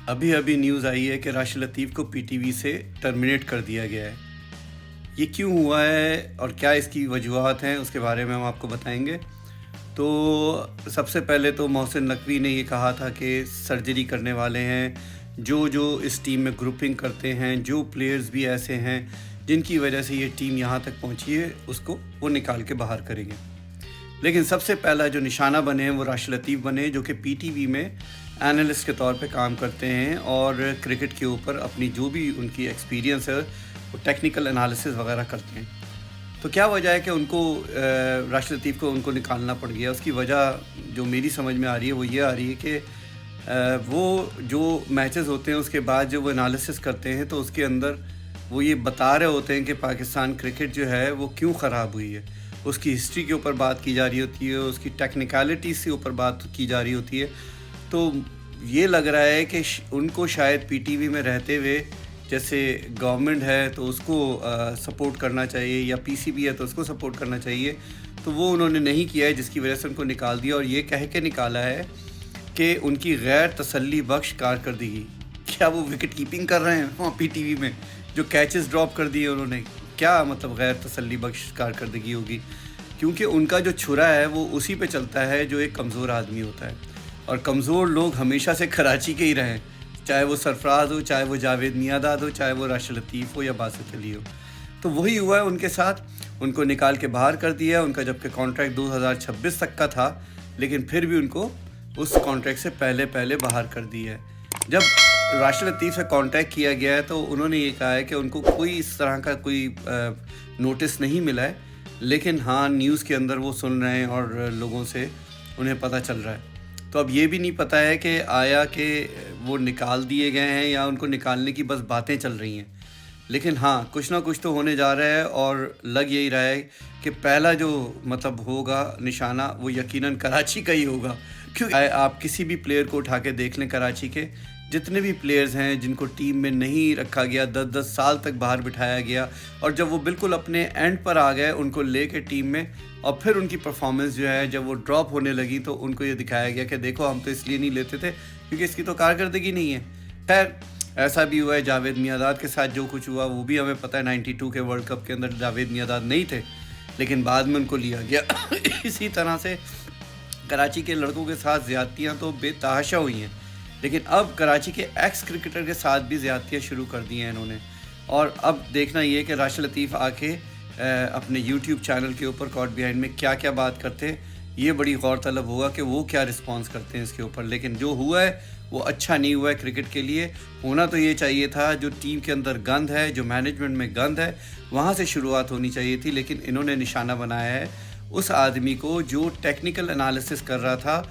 ابھی ابھی نیوز آئی ہے کہ راشد لطیف کو پی ٹی وی سے ٹرمینیٹ کر دیا گیا ہے۔ یہ کیوں ہوا ہے اور کیا اس کی وجوہات ہیں، اس کے بارے میں ہم آپ کو بتائیں گے۔ تو سب سے پہلے تو محسن نقوی نے یہ کہا تھا کہ سرجری کرنے والے ہیں، جو اس ٹیم میں گروپنگ کرتے ہیں، جو پلیئرز بھی ایسے ہیں جن کی وجہ سے یہ ٹیم یہاں تک پہنچی ہے، اس کو وہ نکال کے باہر کریں گے۔ لیکن سب سے پہلا جو نشانہ بنے ہیں وہ راشد لطیف بنے، جو کہ پی ٹی وی میں اینالسٹ کے طور پہ کام کرتے ہیں اور کرکٹ کے اوپر اپنی جو بھی ان کی ایکسپیرینس ہے وہ ٹیکنیکل انالیسس وغیرہ کرتے ہیں۔ تو کیا وجہ ہے کہ ان کو راشد لطیف کو ان کو نکالنا پڑ گیا؟ اس کی وجہ جو میری سمجھ میں آ رہی ہے وہ یہ آ رہی ہے کہ وہ جو میچز ہوتے ہیں اس کے بعد جو وہ انالیسس کرتے ہیں تو اس کے اندر وہ یہ بتا رہے ہوتے ہیں کہ پاکستان کرکٹ جو ہے وہ کیوں خراب ہوئی ہے۔ اس کی ہسٹری کے اوپر بات کی جا رہی ہوتی ہے، اس کی ٹیکنیکلٹیز کے اوپر بات کی جا رہی ہوتی ہے۔ تو یہ لگ رہا ہے کہ ان کو شاید پی ٹی وی میں رہتے ہوئے، جیسے گورنمنٹ ہے تو اس کو سپورٹ کرنا چاہیے، یا پی سی بی ہے تو اس کو سپورٹ کرنا چاہیے، تو وہ انہوں نے نہیں کیا ہے، جس کی وجہ سے ان کو نکال دیا، اور یہ کہہ کے نکالا ہے کہ ان کی غیر تسلی بخش کارکردگی۔ کیا وہ وکٹ کیپنگ کر رہے ہیں وہاں پی ٹی وی میں؟ جو کیچز ڈراپ کر دیے انہوں نے، کیا مطلب غیر تسلی بخش کارکردگی ہوگی؟ کیونکہ ان کا جو چھرا ہے وہ اسی پہ چلتا ہے جو ایک کمزور آدمی ہوتا ہے، اور کمزور لوگ ہمیشہ سے کراچی کے ہی رہیں، چاہے وہ سرفراز ہو، چاہے وہ جاوید میاں ہو، چاہے وہ راشد لطیف ہو یا باسط علی ہو۔ تو وہی ہوا ہے ان کے ساتھ، ان کو نکال کے باہر کر دیا ان کا، جبکہ کانٹریکٹ 2026 تک کا تھا، لیکن پھر بھی ان کو اس کانٹریکٹ سے پہلے باہر کر دیا ہے۔ جب راشد لطیف سے کانٹیکٹ کیا گیا ہے تو انہوں نے یہ کہا ہے کہ ان کو کوئی اس طرح کا کوئی نوٹس نہیں ملا ہے، لیکن ہاں نیوز کے اندر وہ سن رہے ہیں اور لوگوں سے انہیں پتہ چل رہا ہے۔ تو اب یہ بھی نہیں پتہ ہے کہ آیا کہ وہ نکال دیے گئے ہیں یا ان کو نکالنے کی بس باتیں چل رہی ہیں، لیکن ہاں کچھ نہ کچھ تو ہونے جا رہا ہے، اور لگ یہی رہا ہے کہ پہلا جو مطلب ہوگا نشانہ وہ یقیناً کراچی کا ہی ہوگا، کیونکہ آپ کسی بھی پلیئر کو اٹھا کے دیکھ لیں، کراچی کے جتنے بھی پلیئرز ہیں جن کو ٹیم میں نہیں رکھا گیا، 10 سال تک باہر بٹھایا گیا، اور جب وہ بالکل اپنے اینڈ پر آ گئے ان کو لے کے ٹیم میں، اور پھر ان کی پرفارمنس جو ہے جب وہ ڈراپ ہونے لگی تو ان کو یہ دکھایا گیا کہ دیکھو ہم تو اس لیے نہیں لیتے تھے کیونکہ اس کی تو کارکردگی نہیں ہے۔ خیر ایسا بھی ہوا ہے جاوید میاں کے ساتھ جو کچھ ہوا وہ بھی ہمیں پتہ ہے، 92 کے ورلڈ کپ کے اندر جاوید میاں نہیں تھے، لیکن بعد میں ان کو لیا گیا۔ اسی طرح سے کراچی کے لڑکوں کے ساتھ زیادتیاں تو بے تحاشا ہوئی ہیں، لیکن اب کراچی کے ایکس کرکٹر کے ساتھ بھی زیادتیاں شروع کر دی ہیں انہوں نے، اور اب دیکھنا یہ کہ راشد لطیف آ کے اپنے یوٹیوب چینل کے اوپر کارٹ بیہائنڈ میں کیا کیا بات کرتے ہیں، یہ بڑی غور طلب ہوگا کہ وہ کیا رسپانس کرتے ہیں اس کے اوپر۔ لیکن جو ہوا ہے وہ اچھا نہیں ہوا ہے کرکٹ کے لیے۔ ہونا تو یہ چاہیے تھا جو ٹیم کے اندر گند ہے، جو مینجمنٹ میں گند ہے، وہاں سے شروعات ہونی چاہیے تھی، لیکن انہوں نے نشانہ بنایا ہے اس آدمی کو جو ٹیکنیکل انالیسس کر رہا تھا،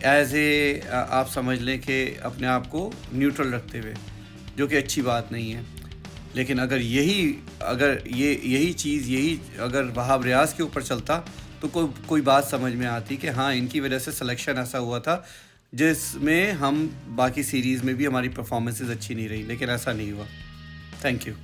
ایز اے آپ سمجھ لیں کہ اپنے آپ کو نیوٹرل رکھتے ہوئے، جو کہ اچھی بات نہیں ہے۔ لیکن اگر یہی چیز اگر وہاب ریاض کے اوپر چلتا تو کوئی بات سمجھ میں آتی کہ ہاں ان کی وجہ سے سلیکشن ایسا ہوا تھا جس میں ہم باقی سیریز میں بھی ہماری پرفارمنسز اچھی نہیں رہی، لیکن ایسا نہیں ہوا۔ Thank you.